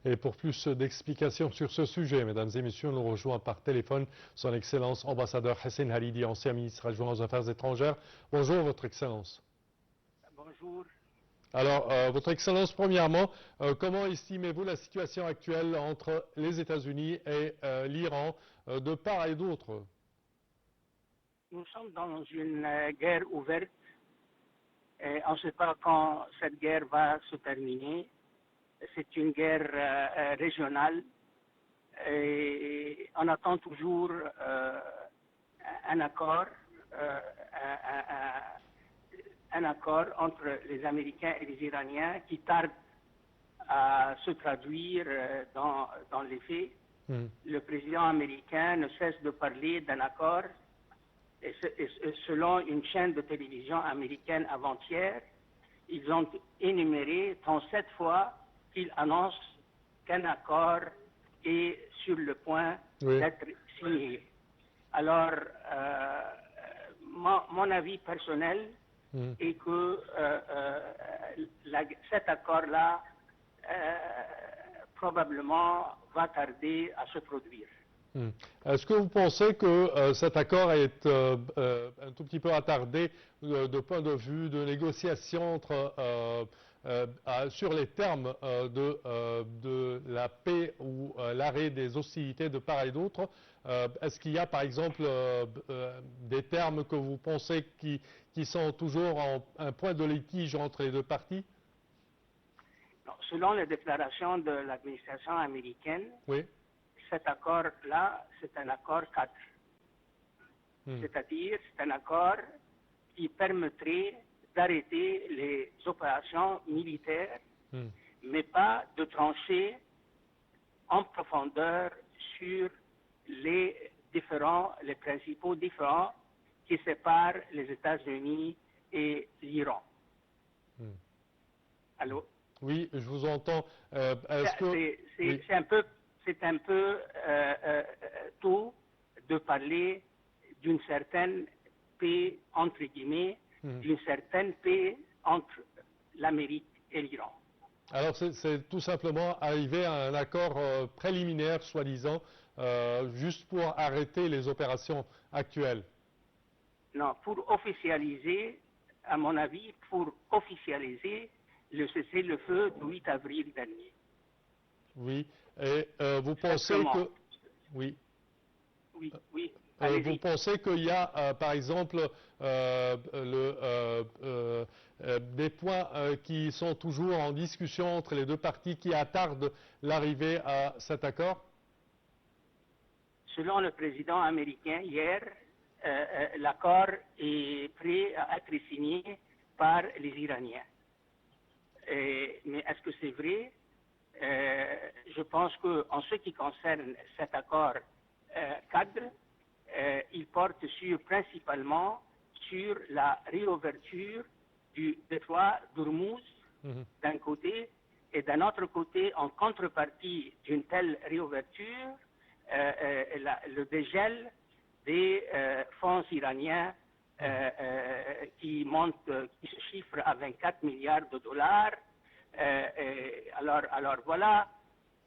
Et pour plus d'explications sur ce sujet, mesdames et messieurs, nous rejoint par téléphone son Excellence ambassadeur Hussein Haridi, ancien ministre adjoint aux Affaires étrangères. Bonjour, Votre Excellence. Bonjour. Alors, Votre Excellence, premièrement, comment estimez-vous la situation actuelle entre les États-Unis et l'Iran, de part et d'autre? Nous sommes dans une guerre ouverte et on ne sait pas quand cette guerre va se terminer. C'est une guerre régionale et on attend toujours un accord, un accord entre les Américains et les Iraniens qui tarde à se traduire dans les faits. Le président américain ne cesse de parler d'un accord et selon une chaîne de télévision américaine avant-hier, ils ont énuméré 37 fois qu'ils annoncent qu'un accord est sur le point d'être signé. Alors, mon avis personnel est que cet accord-là probablement va tarder à se produire. Est-ce que vous pensez que cet accord est un tout petit peu attardé de point de vue de négociation sur les termes de la paix ou l'arrêt des hostilités de part et d'autre? Est-ce qu'il y a par exemple des termes que vous pensez qui sont toujours un point de litige entre les deux parties? Non, selon les déclarations de l'administration américaine, oui. Cet accord-là, c'est un accord cadre. C'est-à-dire, c'est un accord qui permettrait d'arrêter les opérations militaires, mais pas de trancher en profondeur sur les principaux différends qui séparent les États-Unis et l'Iran. Allô? Oui, je vous entends. C'est un peu tôt de parler d'une certaine paix, entre guillemets, d'une certaine paix entre l'Amérique et l'Iran. Alors c'est tout simplement arriver à un accord préliminaire, soi-disant, juste pour arrêter les opérations actuelles. Non, pour officialiser, à mon avis, pour officialiser le cessez-le-feu du 8 avril dernier. Oui, et vous pensez que... Oui. Oui, oui. Vous pensez qu'il y a, par exemple, des points qui sont toujours en discussion entre les deux parties qui attardent l'arrivée à cet accord? Selon le président américain, hier, l'accord est prêt à être signé par les Iraniens. Mais est-ce que c'est vrai? Je pense qu'en ce qui concerne cet accord cadre, il porte principalement sur la réouverture du détroit d'Ormuz d'un côté, et d'un autre côté, en contrepartie d'une telle réouverture, le dégel des fonds iraniens qui se chiffre à 24 milliards de dollars. Alors voilà,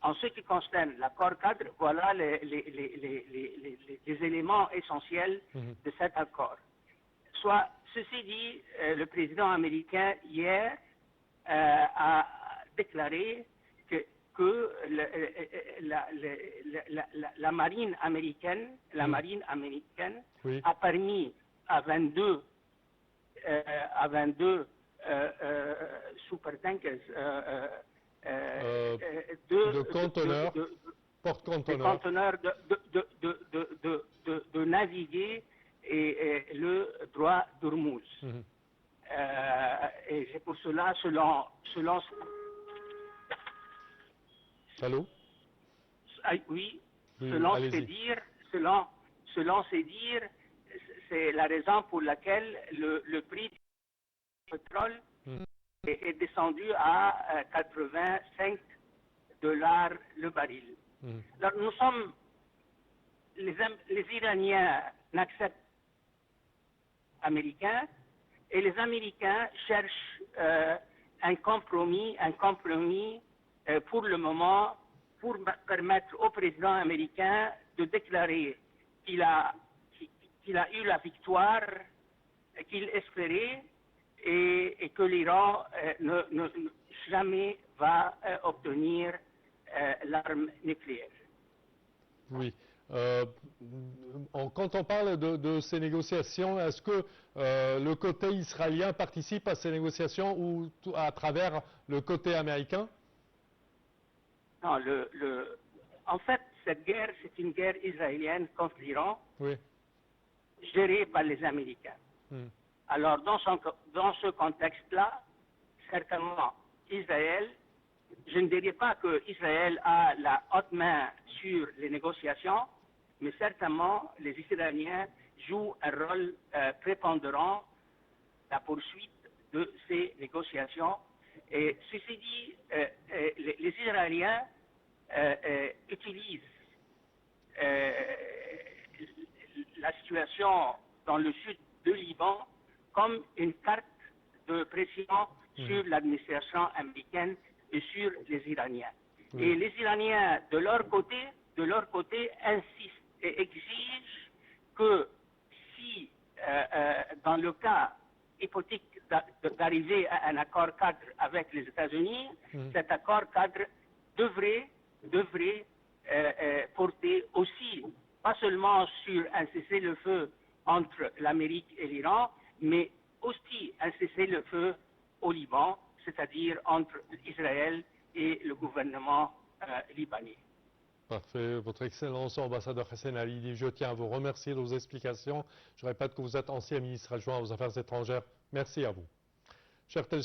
en ce qui concerne l'accord cadre, voilà les éléments essentiels de cet accord. Ceci dit, le président américain hier a déclaré que la marine américaine, oui. a permis à 22 supertankers de conteneurs, porte-conteneurs de naviguer et le droit d'Ormuz. Et c'est pour cela, selon Allô? oui, selon ses dires, c'est la raison pour laquelle le prix du pétrole est descendu à 85 $ le baril. Alors les Iraniens n'acceptent Américains et les Américains cherchent un compromis pour le moment pour permettre au président américain de déclarer qu'il a eu la victoire qu'il espérait et que l'Iran ne jamais va obtenir l'arme nucléaire. Oui. Quand on parle de ces négociations, est-ce que le côté israélien participe à ces négociations ou à travers le côté américain? Non, en fait, cette guerre, c'est une guerre israélienne contre l'Iran, Oui. gérée par les Américains. Alors, dans ce contexte-là, certainement, Israël, je ne dirais pas que Israël a la haute main sur les négociations, mais certainement, les Israéliens jouent un rôle prépondérant dans la poursuite de ces négociations. Et ceci dit, les Israéliens utilisent la situation dans le sud du Liban comme une carte de pression sur l'administration américaine et sur les Iraniens. Et les Iraniens, de leur côté, insistent et exigent que si, dans le cas hypothétique d'arriver à un accord cadre avec les États-Unis, cet accord cadre devrait porter aussi, pas seulement sur un cessez-le-feu entre l'Amérique et l'Iran, mais aussi un cessez-le-feu au Liban, c'est-à-dire entre Israël et le gouvernement libanais. Parfait. Votre Excellence, ambassadeur Hassan Ali, je tiens à vous remercier de vos explications. Je répète que vous êtes ancien ministre adjoint aux Affaires étrangères. Merci à vous. Chers